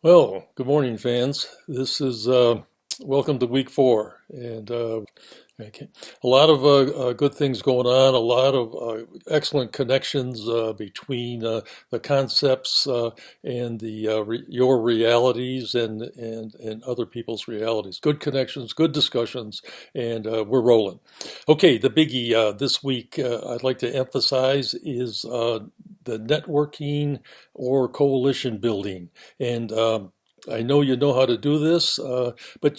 Well, good morning, fans. This is welcome to week four, and okay, a lot of good things going on. A lot of excellent connections between the concepts and your realities and other people's realities. Good connections, good discussions, and we're rolling. Okay, the biggie this week I'd like to emphasize is the networking or coalition building. And I know you know how to do this, but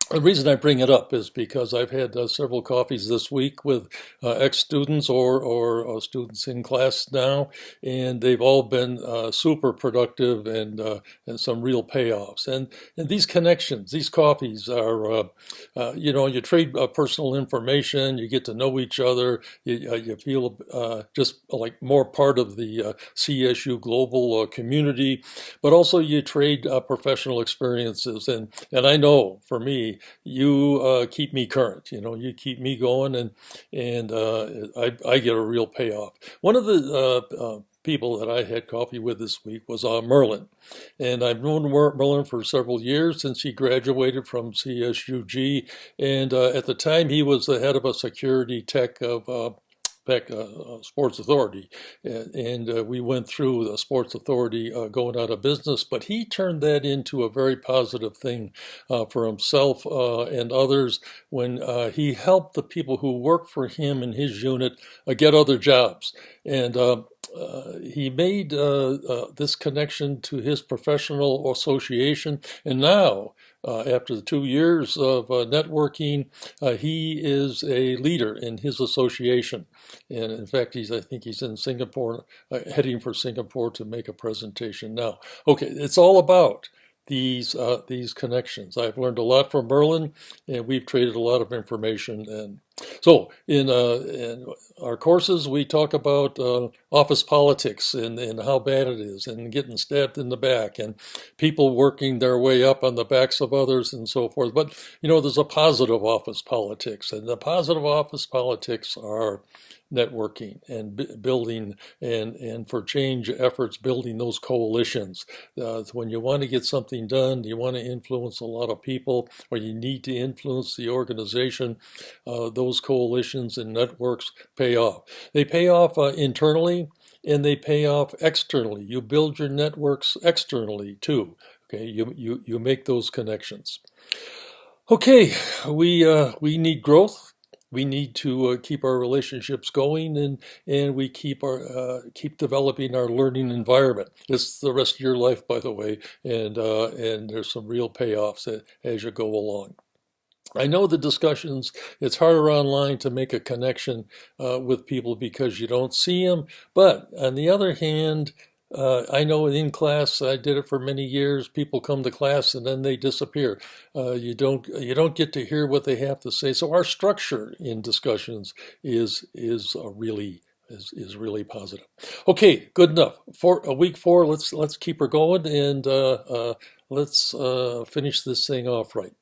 the reason I bring it up is because I've had several coffees this week with ex-students or students in class now, and they've all been super productive and some real payoffs. And these connections, these coffees are, you trade personal information, you get to know each other, you feel just like more part of the CSU global community, but also you trade professional experiences. And I know for me, you keep me current. You keep me going, and I get a real payoff. One of the people that I had coffee with this week was Merlin, and I've known Merlin for several years since he graduated from CSUG, and at the time he was the head of a security tech of Sports Authority, and we went through the Sports Authority going out of business, but he turned that into a very positive thing for himself and others when he helped the people who worked for him in his unit get other jobs. And he made this connection to his professional association, and now after the 2 years of networking, he is a leader in his association. And in fact, I think he's in Singapore, heading for Singapore to make a presentation now. Okay, it's all about these connections. I've learned a lot from Merlin, and we've traded a lot of information. And so in our courses, we talk about office politics and how bad it is, and getting stabbed in the back, and people working their way up on the backs of others, and so forth. But there's a positive office politics, and the positive office politics are networking and building and for change efforts, building those coalitions. When you want to get something done, you want to influence a lot of people, or you need to influence the organization, those coalitions and networks pay off. They pay off internally, and they pay off externally. You build your networks externally too. Okay, you make those connections. Okay, we need growth. We need to keep our relationships going, and we keep developing our learning environment. It's the rest of your life, by the way, and there's some real payoffs as you go along. I know the discussions, it's harder online to make a connection with people because you don't see them. But on the other hand, I know in class, I did it for many years. People come to class and then they disappear. You don't get to hear what they have to say. So our structure in discussions is really positive. Okay, good enough. For week four, let's keep her going, and let's finish this thing off right.